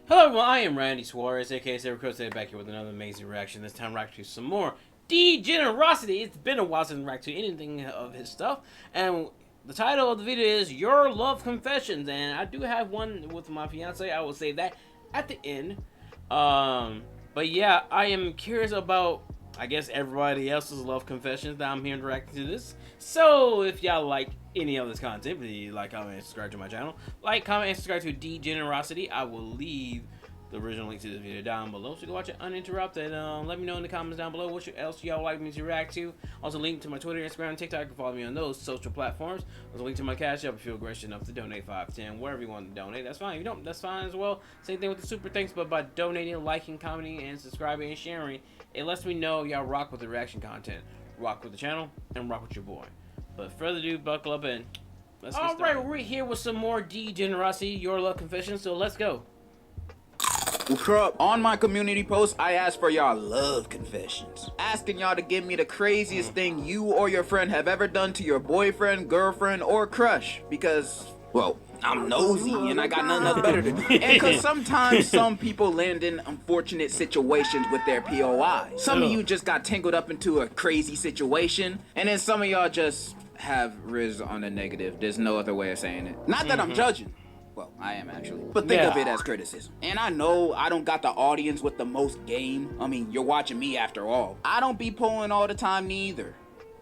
Hello everyone, I am Randy Suarez, aka Silva, today back here with another amazing reaction. This time react to some more Degenerocity. It's been a while since I react to anything of his stuff, and the title of the video is Your Love Confessions, and I do have one with my fiance. I will say that at the end. But yeah, I am curious about, I guess, everybody else's love confessions that I'm here reacting to this. So if y'all like any of this content, please like, comment, and subscribe to my channel. Like, comment, and subscribe to Degenerocity. I will leave the original link to this video down below, so you can watch it uninterrupted. Let me know in the comments down below what else y'all like me to react to. Also, link to my Twitter, Instagram, and TikTok. You can follow me on those social platforms. Also, link to my Cashapp if you feel gracious enough to donate 5, 10, wherever you want to donate. That's fine. If you don't, that's fine as well. Same thing with the super thanks, but by donating, liking, commenting, and subscribing and sharing, it lets me know y'all rock with the reaction content, rock with the channel, and rock with your boy. But further ado, buckle up and let's get started. Alright, we're here with some more Degenerocity, Your Love Confessions, so let's go. On my community post, I asked for y'all love confessions. Asking y'all to give me the craziest thing you or your friend have ever done to your boyfriend, girlfriend, or crush. Because, well, I'm nosy and I got nothing else better to do. And because sometimes some people land in unfortunate situations with their POI. Some of you just got tangled up into a crazy situation, and then some of y'all just have riz on the negative. There's no other way of saying it. Not that I'm judging. Well, I am actually. But think of it as criticism. And I know I don't got the audience with the most game. I mean, you're watching me after all. I don't be pulling all the time neither.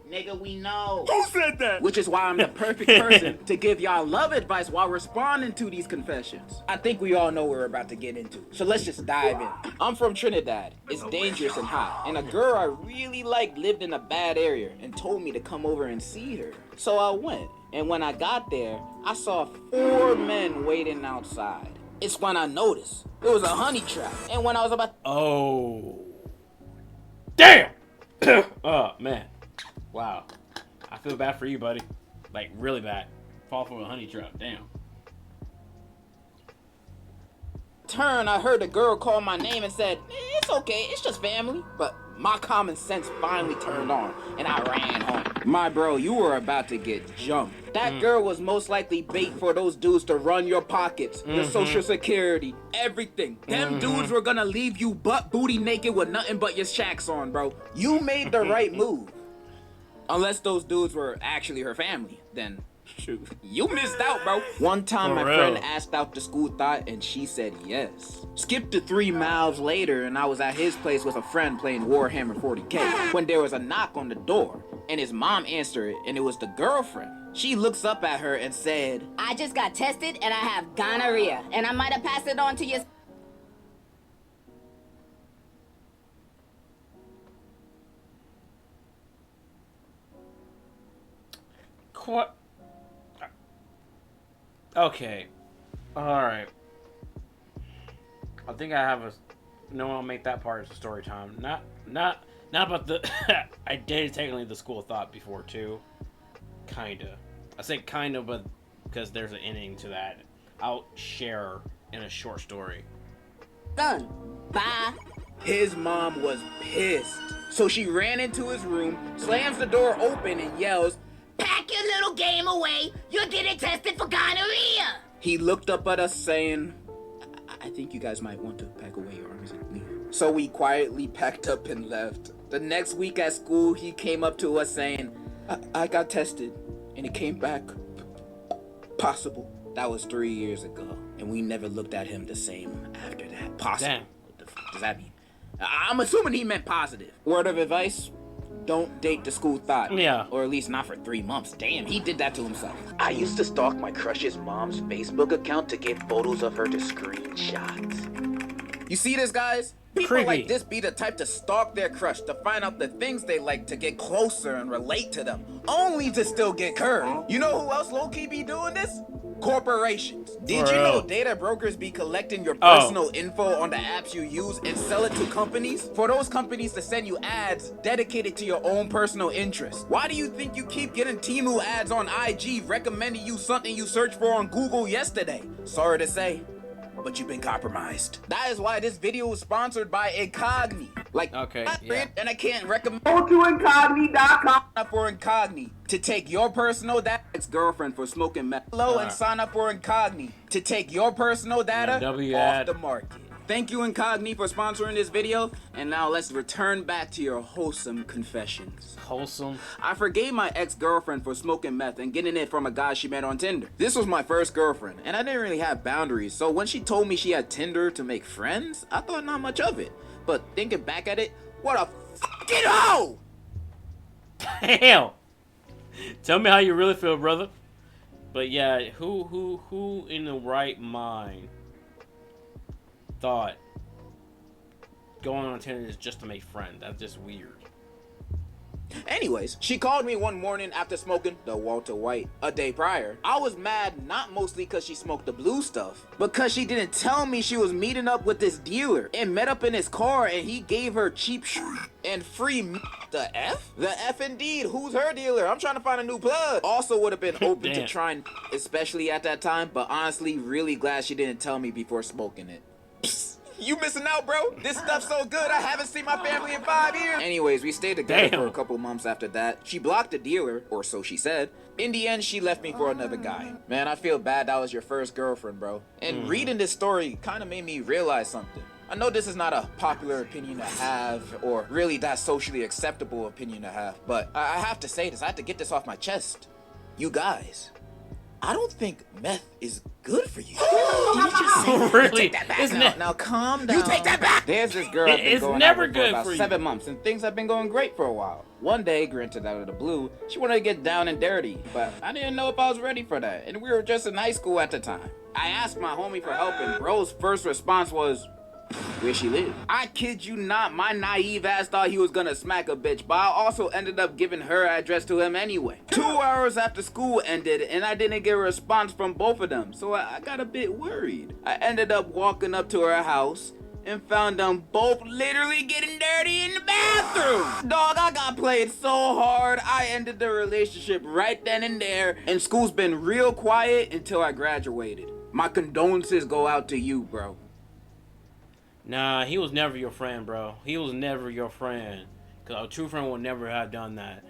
Nigga, we know. Who said that? Which is why I'm the perfect person to give y'all love advice while responding to these confessions. I think we all know what we're about to get into, so let's just dive in. I'm from Trinidad. It's dangerous and hot, and a girl I really liked lived in a bad area and told me to come over and see her. So I went, and when I got there, I saw 4 men waiting outside. It's when I noticed it was a honey trap, and when I was about— Oh. Damn! Oh, man. Wow. I feel bad for you, buddy. Like, really bad. Fall for a honey trap. Damn. Turn, I heard the girl call my name and said, it's okay, it's just family. But my common sense finally turned on, and I ran home. My bro, you were about to get jumped. That girl was most likely bait for those dudes to run your pockets, your social security, everything. Them dudes were gonna leave you butt booty naked with nothing but your shacks on, bro. You made the right move. Unless those dudes were actually her family, then shoot, you missed out, bro. One time my friend asked out the school thought and she said yes. Skip to 3 miles later and I was at his place with a friend playing Warhammer 40K when there was a knock on the door and his mom answered it and it was the girlfriend. She looks up at her and said, I just got tested and I have gonorrhea and I might have passed it on to your— What? Okay. Alright. I think I have a... No, I'll make that part as a story time. Not about the... I did technically the school of thought before, too. Kinda. I say kinda, but because there's an ending to that. I'll share in a short story. Son, bye. His mom was pissed. So she ran into his room, slams the door open and yells, Pack your little game away. You're getting tested for gonorrhea. He looked up at us saying, I think you guys might want to pack away your arms and leave. So we quietly packed up and left. The next week at school, he came up to us saying, I got tested and it came back possible. That was 3 years ago. And we never looked at him the same after that. Possible. Damn. What the fuck does that mean? I'm assuming he meant positive. Word of advice? Don't date the school thought. Yeah. Or at least not for 3 months. Damn, he did that to himself. I used to stalk my crush's mom's Facebook account to get photos of her to screenshot. You see this, guys? People like this be the type to stalk their crush to find out the things they like to get closer and relate to them, only to still get curved. You know who else low-key be doing this? Corporations. Did you know data brokers be collecting your personal info on the apps you use and sell it to companies? For those companies to send you ads dedicated to your own personal interests. Why do you think you keep getting Temu ads on IG recommending you something you searched for on Google yesterday? Sorry to say, but you've been compromised. That is why this video is sponsored by Incogni. Like, Okay, yeah. and I can't recommend. Go to incogni.com for Incogni to take your personal data. Ex-girlfriend for smoking meth. Hello, and sign up for Incogni to take your personal data W off ad. the market. Thank you, Incogni, for sponsoring this video. And now let's return back to your wholesome confessions. Wholesome. I forgave my ex-girlfriend for smoking meth and getting it from a guy she met on Tinder. This was my first girlfriend, and I didn't really have boundaries, so when she told me she had Tinder to make friends, I thought not much of it. But thinking back at it, what a fucking hoe! Damn. Tell me how you really feel, brother. But yeah, who in the right mind thought going on Tinder is just to make friends? That's just weird. Anyways, she called me one morning after smoking the Walter White a day prior. I was mad not mostly because she smoked the blue stuff, but because she didn't tell me she was meeting up with this dealer and met up in his car and he gave her cheap and free the F? The F indeed. Who's her dealer? I'm trying to find a new plug. Also would have been open to trying, especially at that time, but honestly really glad she didn't tell me before smoking it. You missing out, bro. This stuff's so good, I haven't seen my family in 5 years. Anyways, we stayed together for a couple months after that. She blocked the dealer, or so she said. In the end, she left me for another guy. Man, I feel bad that was your first girlfriend, bro. And reading this story kind of made me realize something. I know this is not a popular opinion to have, or really that socially acceptable opinion to have, but I have to say this. I have to get this off my chest. You guys, I don't think meth is good for you. Did you just say Really? Now calm down. You take that back! There's this girl I've been It's going never out with good for about for you. 7 months, and things have been going great for a while. One day, granted out of the blue, she wanted to get down and dirty, but I didn't know if I was ready for that, and we were just in high school at the time. I asked my homie for help, and bro's first response was, where she live. I kid you not, my naive ass thought he was gonna smack a bitch, but I also ended up giving her address to him anyway. 2 hours after school ended, and I didn't get a response from both of them, so I got a bit worried. I ended up walking up to her house and found them both literally getting dirty in the bathroom. Dog, I got played so hard, I ended the relationship right then and there, and school's been real quiet until I graduated. My condolences go out to you, bro. Nah, he was never your friend, bro. He was never your friend. Cause a true friend would never have done that.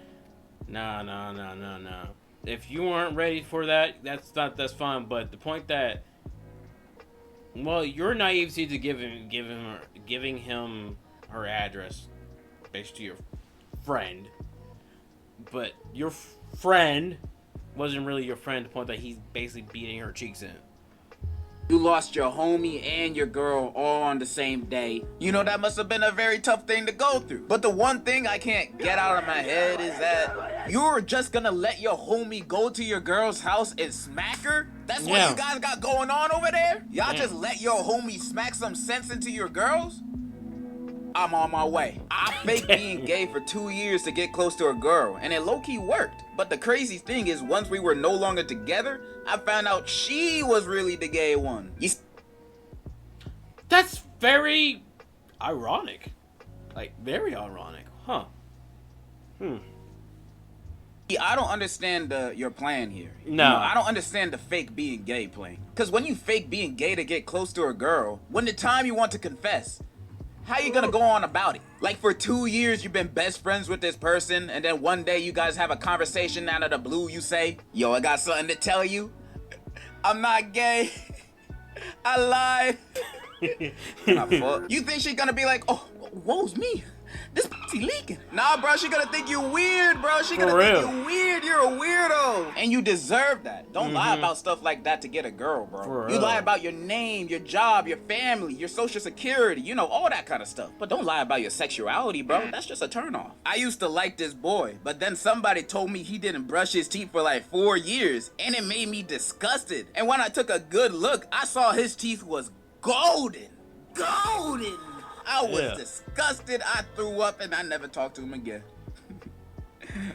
Nah. If you weren't ready for that, that's fine. But the point that, well, your naivety to giving him her address, based to your friend, but your friend wasn't really your friend. To the point that he's basically beating her cheeks in. You lost your homie and your girl all on the same day. You know, that must have been a very tough thing to go through. But the one thing I can't get out of my head is that you were just gonna let your homie go to your girl's house and smack her? That's what you guys got going on over there? Y'all just let your homie smack some sense into your girls? I'm on my way. I faked being gay for 2 years to get close to a girl, and it low-key worked. But the crazy thing is, once we were no longer together, I found out she was really the gay one. That's very ironic. Like, very ironic. Huh. I don't understand your plan here. No. You know, I don't understand the fake being gay plan. Because when you fake being gay to get close to a girl, when the time you want to confess, how you gonna go on about it? Like, for 2 years you've been best friends with this person, and then one day you guys have a conversation out of the blue, you say, yo, I got something to tell you. I'm not gay. I lied. You think she's gonna be like, oh, woe's me. This pussy leaking. Nah, bro, she gonna think you weird, bro. She gonna think you weird. You're a weirdo. And you deserve that. Don't lie about stuff like that to get a girl, bro. You lie about your name, your job, your family, your social security, you know, all that kind of stuff. But don't lie about your sexuality, bro. That's just a turnoff. I used to like this boy, but then somebody told me he didn't brush his teeth for like 4 years, and it made me disgusted. And when I took a good look, I saw his teeth was golden. Golden. I was disgusted, I threw up, and I never talked to him again.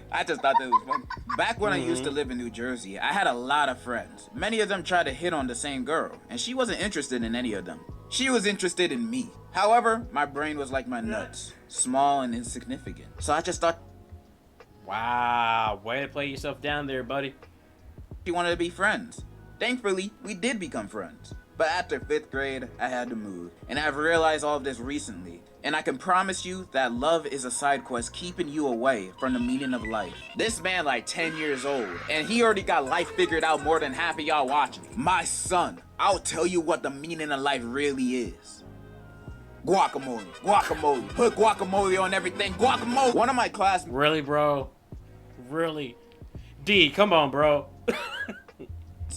I just thought that was funny. Back when I used to live in New Jersey, I had a lot of friends. Many of them tried to hit on the same girl, and she wasn't interested in any of them. She was interested in me. However, my brain was like my nuts, small and insignificant. So I just thought, wow, way to play yourself down there, buddy. she wanted to be friends. Thankfully, we did become friends. But after 5th grade, I had to move. And I've realized all of this recently. And I can promise you that love is a side quest keeping you away from the meaning of life. This man like 10 years old, and he already got life figured out more than half of y'all watching. My son, I'll tell you what the meaning of life really is. Guacamole, guacamole, put guacamole on everything, guacamole. One of my classmates. Really, bro? Really? D, come on, bro.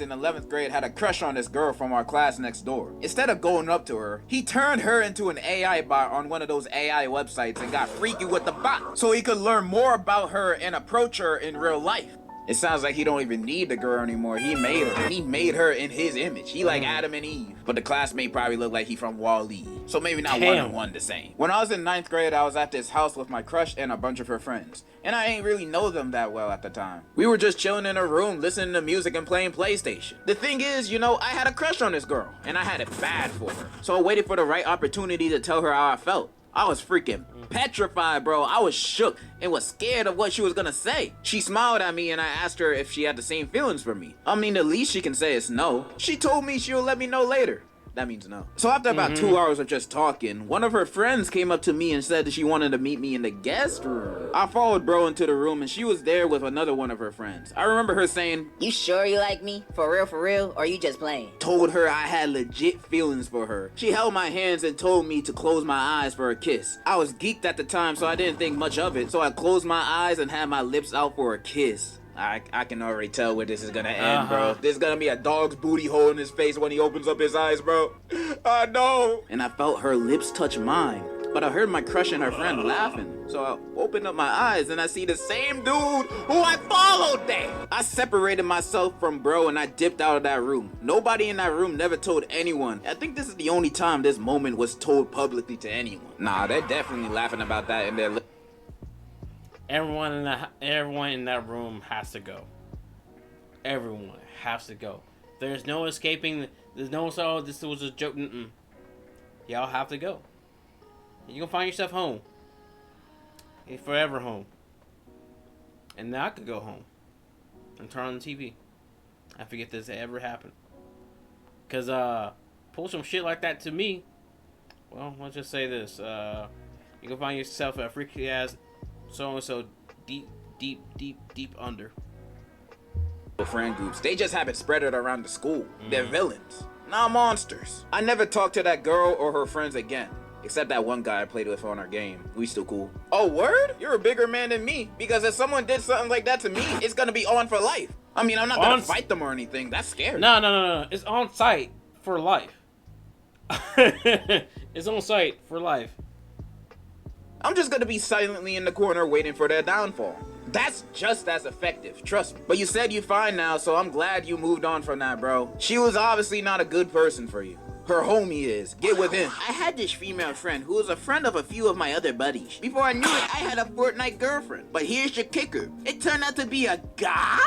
In 11th grade had a crush on this girl from our class next door. Instead of going up to her, he turned her into an AI bot on one of those AI websites and got freaky with the bot so he could learn more about her and approach her in real life. It sounds like he don't even need the girl anymore. He made her. He made her in his image. He like Adam and Eve. But the classmate probably looked like he from Wall-E. So maybe not one and one the same. When I was in 9th grade, I was at this house with my crush and a bunch of her friends. And I ain't really know them that well at the time. We were just chilling in a room, listening to music and playing PlayStation. The thing is, you know, I had a crush on this girl. And I had it bad for her. So I waited for the right opportunity to tell her how I felt. I was freaking petrified, bro. I was shook and was scared of what she was gonna say. She smiled at me and I asked her if she had the same feelings for me. I mean, the least she can say is no. She told me she'll let me know later. That means no. So after about 2 hours of just talking, one of her friends came up to me and said that she wanted to meet me in the guest room. I followed bro into the room and she was there with another one of her friends. I remember her saying, You sure you like me? For real, or you just playing? Told her I had legit feelings for her. She held my hands and told me to close my eyes for a kiss. I was geeked at the time, so I didn't think much of it. So I closed my eyes and had my lips out for a kiss. I can already tell where this is gonna end, bro. There's gonna be a dog's booty hole in his face when he opens up his eyes, bro. I know. And I felt her lips touch mine. But I heard my crush and her friend laughing. So I opened up my eyes and I see the same dude who I followed there. I separated myself from bro and I dipped out of that room. Nobody in that room never told anyone. I think this is the only time this moment was told publicly to anyone. Nah, they're definitely laughing about that in their Everyone in that room has to go. Everyone has to go. There's no escaping. There's no this was a joke. Y'all have to go. You gonna find yourself home. You're forever home. And now I could go home and turn on the TV. I forget this ever happened. Cause pull some shit like that to me. Well, let's just say this. You can find yourself a freaky ass so deep under. Friend groups. They just have it spread it around the school. They're villains, not monsters. I never talked to that girl or her friends again. Except that one guy I played with on our game. We still cool. Oh, word? You're a bigger man than me. Because if someone did something like that to me, it's gonna be on for life. I mean, I'm not gonna fight them or anything. That's scary. No. It's on site for life. It's on site for life. I'm just gonna be silently in the corner waiting for their downfall. That's just as effective, trust me. But you said you're fine now, so I'm glad you moved on from that, bro. She was obviously not a good person for you. Her homie is. Get with him. I had this female friend who was a friend of a few of my other buddies. Before I knew it, I had a Fortnite girlfriend. But here's your kicker. It turned out to be a guy?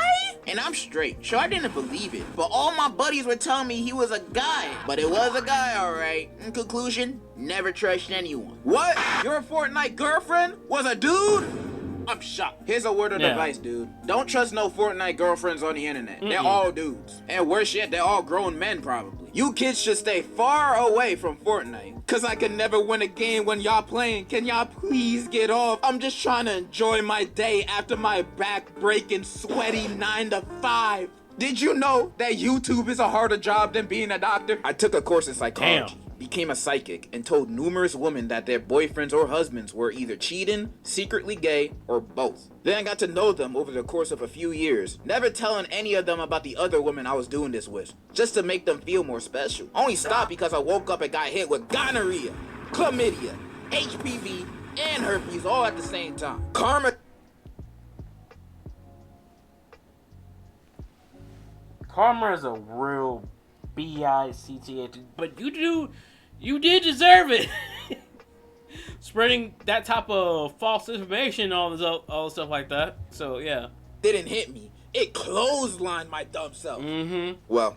And I'm straight. Sure, I didn't believe it. But all my buddies were telling me he was a guy. But it was a guy, alright. In conclusion, never trust anyone. What? Your Fortnite girlfriend was a dude? I'm shocked. Here's a word of advice, dude. Don't trust no Fortnite girlfriends on the internet. They're all dudes. And worse yet, they're all grown men, probably. You kids should stay far away from Fortnite. Cause I can never win a game when y'all playing. Can y'all please get off? I'm just trying to enjoy my day after my back-breaking, sweaty 9 to 5. Did you know that YouTube is a harder job than being a doctor? I took a course in psychology. Became a psychic, and told numerous women that their boyfriends or husbands were either cheating, secretly gay, or both. Then I got to know them over the course of a few years, never telling any of them about the other women I was doing this with, just to make them feel more special. Only stopped because I woke up and got hit with gonorrhea, chlamydia, HPV, and herpes all at the same time. Karma is a real BICTA, but you did deserve it. Spreading that type of false information, all the stuff like that. So yeah, didn't hit me. It clotheslined my dumb self. Well,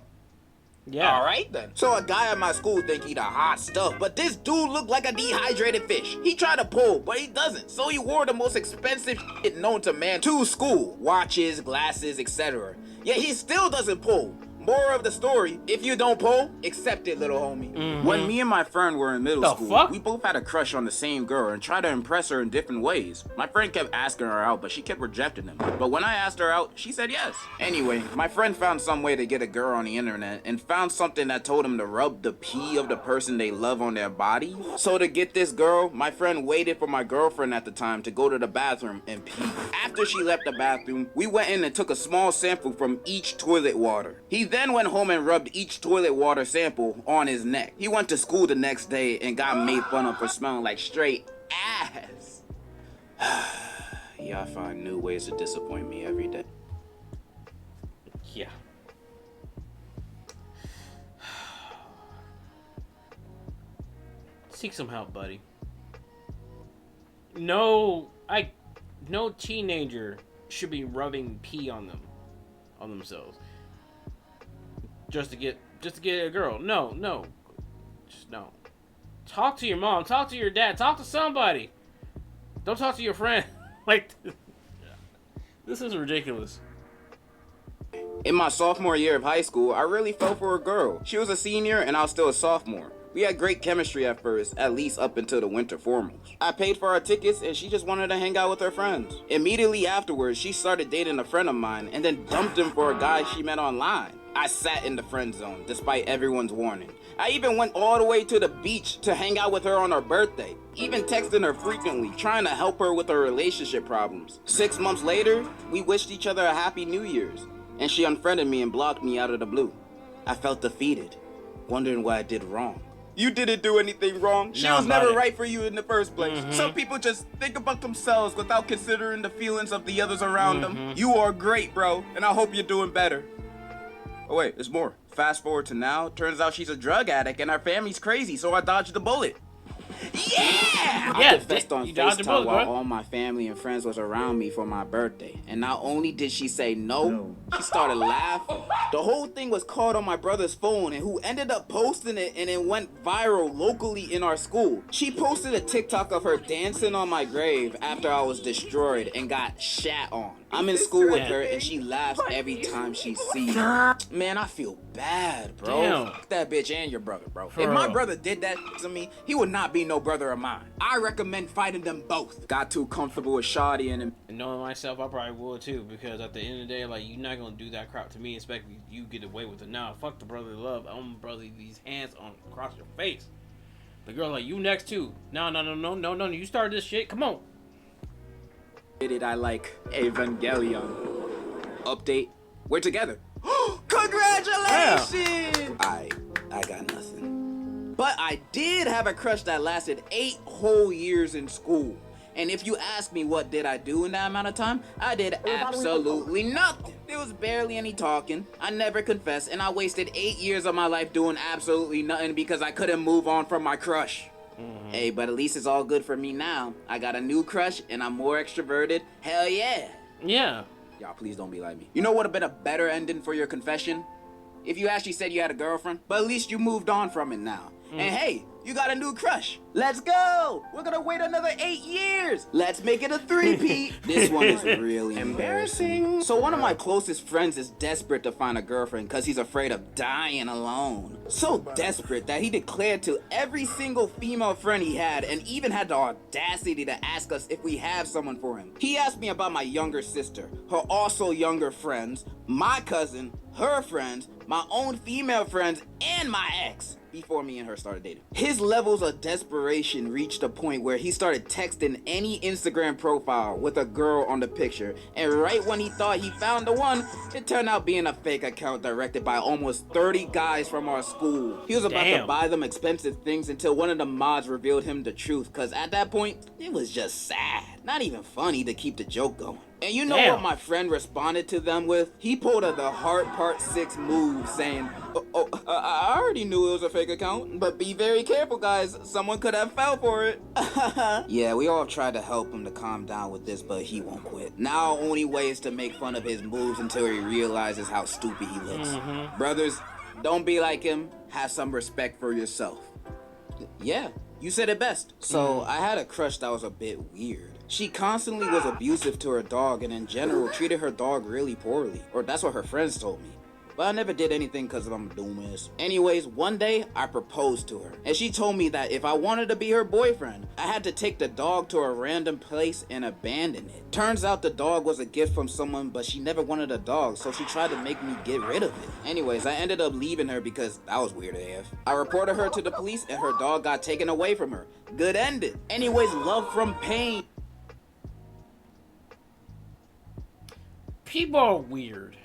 yeah. All right then. So a guy at my school think he the hot stuff, but this dude looked like a dehydrated fish. He tried to pull, but he doesn't. So he wore the most expensive shit known to man to school: watches, glasses, etc. Yet he still doesn't pull. Moral of the story, if you don't pull, accept it, little homie. When me and my friend were in middle school, we both had a crush on the same girl and tried to impress her in different ways. My friend kept asking her out, but she kept rejecting him. But when I asked her out, she said yes. Anyway, my friend found some way to get a girl on the internet and found something that told him to rub the pee of the person they love on their body. So to get this girl, my friend waited for my girlfriend at the time to go to the bathroom and pee. After she left the bathroom, we went in and took a small sample from each toilet water. He then went home and rubbed each toilet water sample on his neck. He went to school the next day and got made fun of for smelling like straight ass. Y'all find new ways to disappoint me every day. Yeah. Seek some help, buddy. No teenager should be rubbing pee on themselves. Just to get a girl. No. Just no. Talk to your mom, talk to your dad, talk to somebody. Don't talk to your friend. Like, this is ridiculous. In my sophomore year of high school, I really fell for a girl. She was a senior and I was still a sophomore. We had great chemistry at first, at least up until the winter formals. I paid for our tickets and she just wanted to hang out with her friends. Immediately afterwards, she started dating a friend of mine and then dumped him for a guy she met online. I sat in the friend zone, despite everyone's warning. I even went all the way to the beach to hang out with her on her birthday, even texting her frequently, trying to help her with her relationship problems. 6 months later, we wished each other a happy New Year's, and she unfriended me and blocked me out of the blue. I felt defeated, wondering what I did wrong. You didn't do anything wrong. She was never right for you in the first place. Some people just think about themselves without considering the feelings of the others around them. You are great, bro, and I hope you're doing better. Oh wait, there's more. Fast forward to now, turns out she's a drug addict and our family's crazy, so I dodged the bullet. Yeah! I confessed on FaceTime while all my family and friends was around me for my birthday. And not only did she say no, she started laughing. The whole thing was caught on my brother's phone, and who ended up posting it, and it went viral locally in our school. She posted a TikTok of her dancing on my grave after I was destroyed and got shat on. I'm in school with her and she laughs every time she sees me. Man, I feel bad, bro. Damn. Fuck that bitch and your brother, bro. If my brother did that to me, he would not be no brother of mine. I recommend fighting them both. Got too comfortable with Shawty and him. And knowing myself, I probably would too, because at the end of the day, like, you're not gonna do that crap to me, expect you get away with it. Nah, fuck the brotherly love. I'm brotherly these hands on across your face. The girl like, you next too. No, you started this shit. Come on. I like Evangelion. Update. We're together. Congratulations! Yeah. I got nothing. But I did have a crush that lasted 8 whole years in school. And if you ask me what did I do in that amount of time, I did absolutely nothing. There was barely any talking. I never confessed, and I wasted 8 years of my life doing absolutely nothing because I couldn't move on from my crush. Hey, but at least it's all good for me now. I got a new crush and I'm more extroverted. Hell yeah. Yeah. Y'all, please don't be like me. You know what would have been a better ending for your confession? If you actually said you had a girlfriend, but at least you moved on from it now. And hey, you got a new crush. Let's go. We're gonna wait another 8 years. Let's make it a 3-peat. This one is really embarrassing. So one of my closest friends is desperate to find a girlfriend because he's afraid of dying alone. So desperate that he declared to every single female friend he had, and even had the audacity to ask us if we have someone for him. He asked me about my younger sister, her also younger friends, my cousin, her friends, my own female friends, and my ex, before me and her started dating. His levels of desperation reached a point where he started texting any Instagram profile with a girl on the picture, and right when he thought he found the one, it turned out being a fake account directed by almost 30 guys from our school. He was about to buy them expensive things until one of the mods revealed him the truth, cause at that point, it was just sad. Not even funny to keep the joke going. And you know what my friend responded to them with? He pulled a the Heart Part 6 move saying, I already knew it was a fake account, but be very careful, guys. Someone could have fell for it. Yeah, we all tried to help him to calm down with this, but he won't quit. Now, only way is to make fun of his moves until he realizes how stupid he looks. Brothers, don't be like him. Have some respect for yourself. Yeah, you said it best. So, I had a crush that was a bit weird. She constantly was abusive to her dog and in general treated her dog really poorly. Or that's what her friends told me. but I never did anything because I'm a dumbass. Anyways, one day I proposed to her, and she told me that if I wanted to be her boyfriend, I had to take the dog to a random place and abandon it. Turns out the dog was a gift from someone, but she never wanted a dog, so she tried to make me get rid of it. Anyways, I ended up leaving her because that was weird AF. I reported her to the police and her dog got taken away from her. Good ending. Anyways, love from pain. People are weird.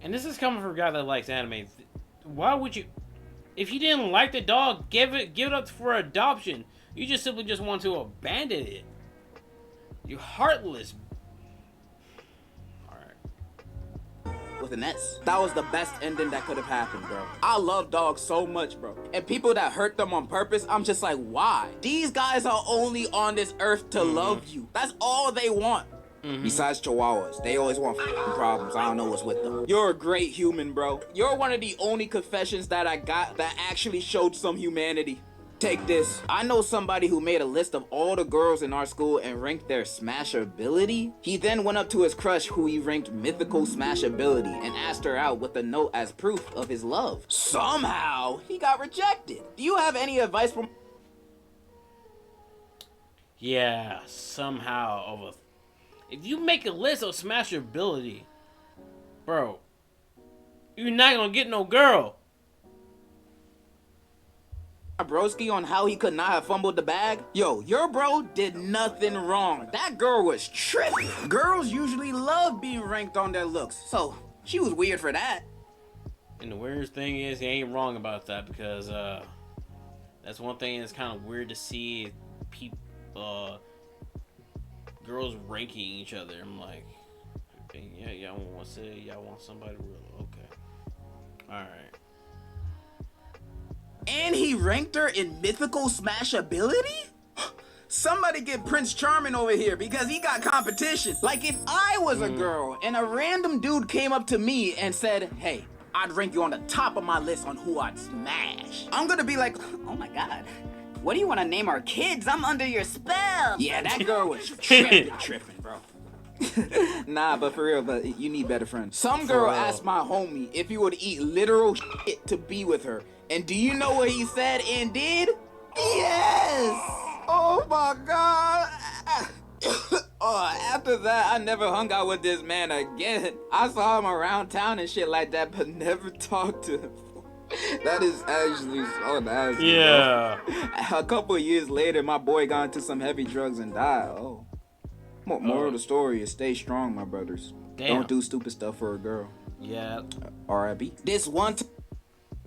And this is coming from a guy that likes anime. Why would you... If you didn't like the dog, give it up for adoption. You just simply just want to abandon it. You heartless. Alright. With an S. That was the best ending that could have happened, bro. I love dogs so much, bro. And people that hurt them on purpose, I'm just like, why? These guys are only on this earth to love you. That's all they want. Besides chihuahuas, they always want problems. I don't know what's with them. You're a great human, bro. You're one of the only confessions that I got that actually showed some humanity. Take this. I know somebody who made a list of all the girls in our school and ranked their smashability. He then went up to his crush who he ranked mythical smashability and asked her out with a note as proof of his love. Somehow, he got rejected. Do you have any advice from... Yeah, somehow of a... If you make a list of smashability, bro, you're not gonna get no girl. Broski on how he could not have fumbled the bag? Yo, your bro did nothing wrong. That girl was tripping. Girls usually love being ranked on their looks, so she was weird for that. And the weirdest thing is, he ain't wrong about that, because that's one thing that's kind of weird to see people, girls ranking each other. I'm like, yeah, y'all want to say y'all want somebody real? Okay, all right. And he ranked her in mythical smashability? Somebody get Prince Charming over here because he got competition. Like if I was a girl and a random dude came up to me and said, hey, I'd rank you on the top of my list on who I'd smash. I'm gonna be like, oh my God. What do you want to name our kids? I'm under your spell. Yeah, that girl was tripping, bro. Nah, but for real, but you need better friends. Some girl asked my homie if he would eat literal shit to be with her. And do you know what he said and did? Yes! Oh my God! After that, I never hung out with this man again. I saw him around town and shit like that, but never talked to him. That is actually so nasty. Yeah. Bro. A couple of years later, my boy got into some heavy drugs and died. Oh. Moral of the story is stay strong, my brothers. Damn. Don't do stupid stuff for a girl. Yeah. R.I.P. This one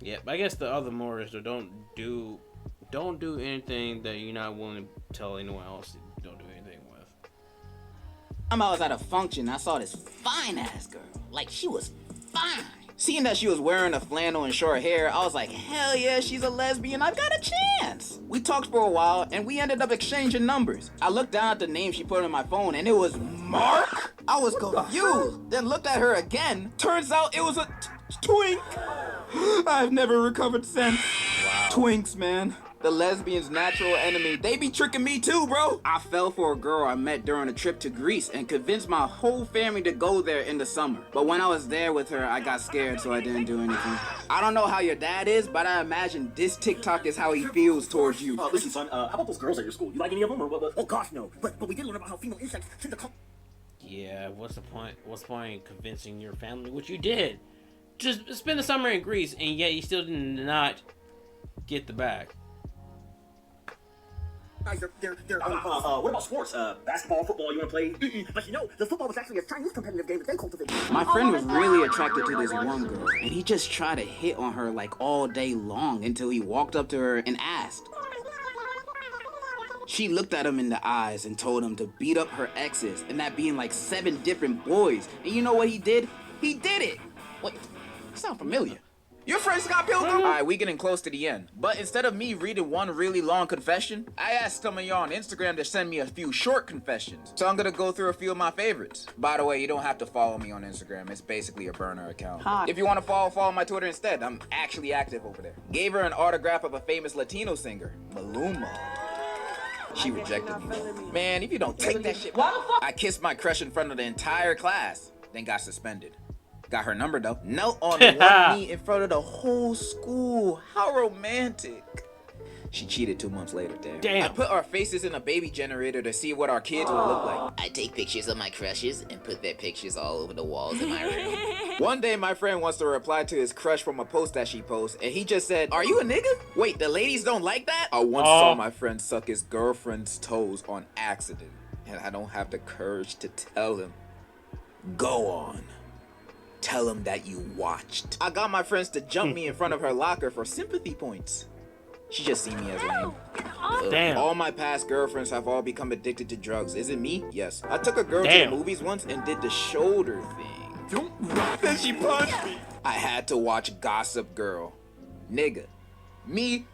Yeah, but I guess the other more is don't do anything that you're not willing to tell anyone else don't do anything with. I was at a function. I saw this fine ass girl. Like she was fine. Seeing that she was wearing a flannel and short hair, I was like, hell yeah, she's a lesbian. I've got a chance. We talked for a while and we ended up exchanging numbers. I looked down at the name she put on my phone and it was Mark. I was confused. Then looked at her again. Turns out it was a twink. I've never recovered since. Wow. Twinks, man. The lesbian's natural enemy. They be tricking me too, bro. I fell for a girl I met during a trip to Greece and convinced my whole family to go there in the summer. But when I was there with her, I got scared, so I didn't do anything. I don't know how your dad is, but I imagine this TikTok is how he feels towards you. Listen, son, how about those girls at your school? You like any of them? Or what? Oh, gosh, no. But we did learn about how female insects tend to... Yeah, what's the point? What's the point in convincing your family? What you did? Just spend the summer in Greece, and yet you still did not get the bag. What about sports? Basketball, football, you want to play? But you know, the football was actually a Chinese competitive game that they cultivated. My friend was really attracted to this one girl, and he just tried to hit on her like all day long until he walked up to her and asked. She looked at him in the eyes and told him to beat up her exes, and that being like 7 different boys. And you know what he did? He did it! Wait, that sound familiar. Your friend Scott Pilgrim? Alright, we getting close to the end. But instead of me reading one really long confession, I asked some of y'all on Instagram to send me a few short confessions. So I'm gonna go through a few of my favorites. By the way, you don't have to follow me on Instagram. It's basically a burner account. Hi. If you want to follow my Twitter instead. I'm actually active over there. Gave her an autograph of a famous Latino singer, Maluma. She rejected me. Man, if you don't take that shit... I kissed my crush in front of the entire class, then got suspended. Got her number though. Knelt on one knee in front of the whole school. How romantic. She cheated 2 months later, damn. I put our faces in a baby generator to see what our kids would look like. I take pictures of my crushes and put their pictures all over the walls in my room. One day, my friend wants to reply to his crush from a post that she posts, and he just said, "Are you a nigga?" Wait, the ladies don't like that? I once saw my friend suck his girlfriend's toes on accident, and I don't have the courage to tell him. Go on. Tell him that you watched. I got my friends to jump me in front of her locker for sympathy points. She just see me as lame. Damn. All my past girlfriends have all become addicted to drugs. Is it me? Yes. I took a girl to the movies once and did the shoulder thing. Then she punched me. I had to watch Gossip Girl. Nigga. Me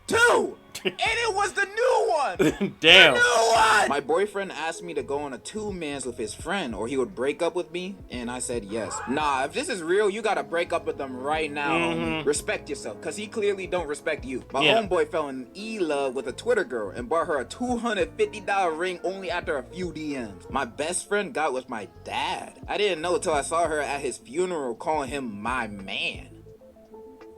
too. And it was the new one. Damn. The new one. My boyfriend asked me to go on a 2-mans with his friend or he would break up with me, and I said yes. Nah, if this is real, you gotta break up with them right now, homie. Respect yourself, cause he clearly don't respect you. My homeboy fell in love with a Twitter girl and bought her a $250 ring only after a few DMs. My best friend got with my dad. I didn't know till I saw her at his funeral calling him my man.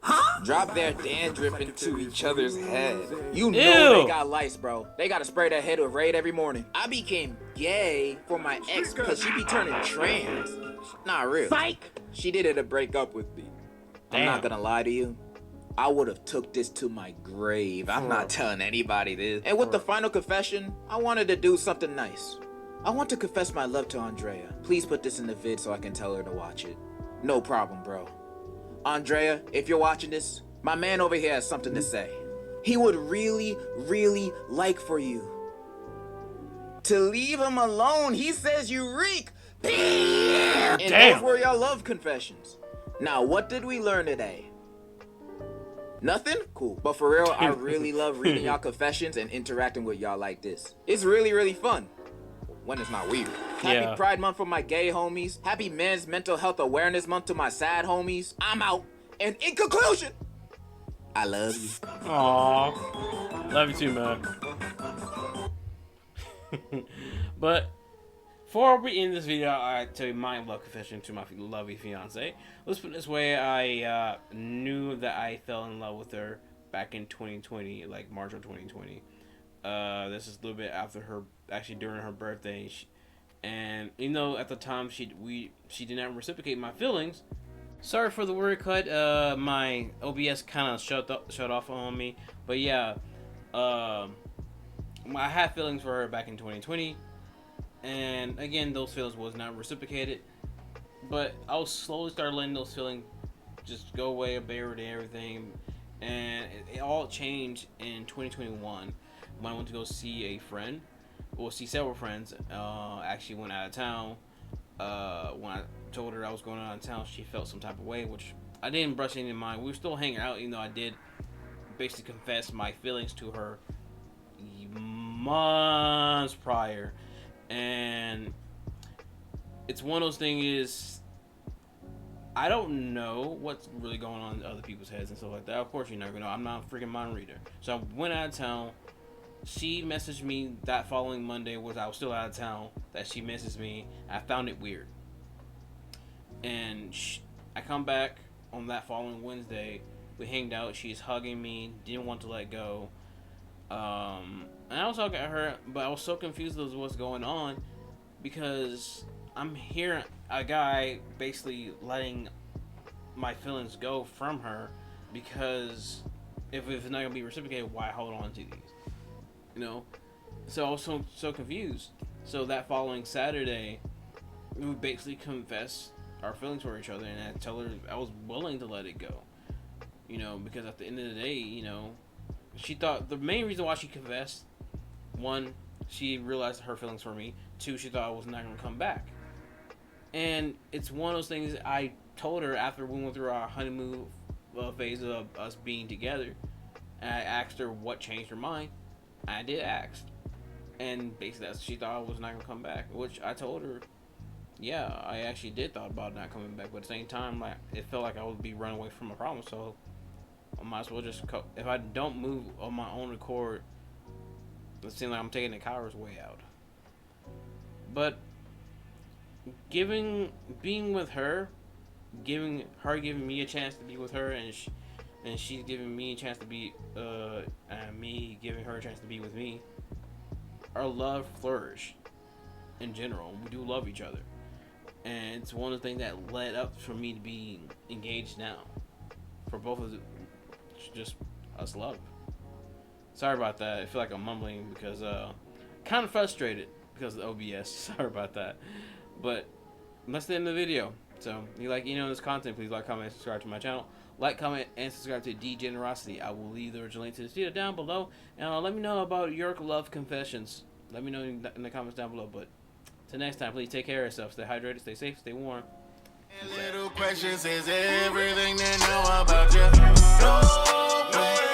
Huh? Drop their dandruff into each other's head. You know they got lice, bro. They gotta spray their head with Raid every morning. I became gay for my ex because she be turning trans. Not real. Psych! She did it to break up with me. I'm not gonna lie to you. I would have took this to my grave. I'm not telling anybody this. And with the final confession, I wanted to do something nice. I want to confess my love to Andrea. Please put this in the vid so I can tell her to watch it. No problem, bro. Andrea, if you're watching this, my man over here has something to say. He would really, really like for you to leave him alone. He says you reek. And those were your love confessions. Now, what did we learn today? Nothing? Cool. But for real, I really love reading y'all confessions and interacting with y'all like this. It's really, really fun. When it's not weird. Happy Pride Month for my gay homies. Happy Men's Mental Health Awareness Month to my sad homies. I'm out. And in conclusion, I love you. Aww. Love you too, man. But before we end this video, I tell you my love confession to my lovely fiance. Let's put it this way: I knew that I fell in love with her back in 2020, like March of 2020. This is a little bit after her, actually during her birthday, and even though at the time she did not reciprocate my feelings. Sorry for the word cut. My OBS kind of shut off on me, but yeah, I had feelings for her back in 2020, and again, those feelings was not reciprocated. But I was slowly started letting those feelings just go away, buried and everything, and it all changed in 2021. When I went to go see a friend, or see several friends, actually went out of town. When I told her I was going out of town, she felt some type of way, which I didn't brush any of mine. We were still hanging out, even though I did basically confess my feelings to her months prior. And it's one of those things is, I don't know what's really going on in other people's heads and stuff like that. Of course you never know. I'm not a freaking mind reader. So I went out of town. She messaged me that following Monday, was I was still out of town, that she messaged me. I found it weird. And I come back on that following Wednesday. We hanged out. She's hugging me. Didn't want to let go. And I was talking to her, but I was so confused as what's going on, because I'm hearing a guy basically letting my feelings go from her, because if it's not going to be reciprocated, why hold on to these? You know, so I was so confused. So that following Saturday, we basically confessed our feelings for each other, and I told her I was willing to let it go. You know, because at the end of the day, you know, she thought the main reason why she confessed, one, she realized her feelings for me. Two, she thought I was not going to come back. And it's one of those things I told her after we went through our honeymoon phase of us being together. And I asked her what changed her mind. I did ask, and basically she thought I was not gonna come back, which I told her, yeah, I actually did thought about not coming back, but at the same time, like, it felt like I would be running away from a problem, so I might as well just if I don't move on my own accord, it seems like I'm taking the coward's way out. But being with her giving me a chance to be with her, and she's giving me a chance to be and me giving her a chance to be with me. Our love flourished in general. We do love each other, and it's one of the things that led up for me to be engaged now. For both of just us love. Sorry about that. I feel like I'm mumbling because kind of frustrated because of the OBS. Sorry about that. But that's the end of the video. So if you like this content, please like, comment, and subscribe to my channel. Like, comment, and subscribe to Degenerocity. I will leave the original link to this video down below. And let me know about your love confessions. Let me know in the comments down below. But till next time, please take care of yourself. Stay hydrated, stay safe, stay warm. Little questions is everything they know about you. No way.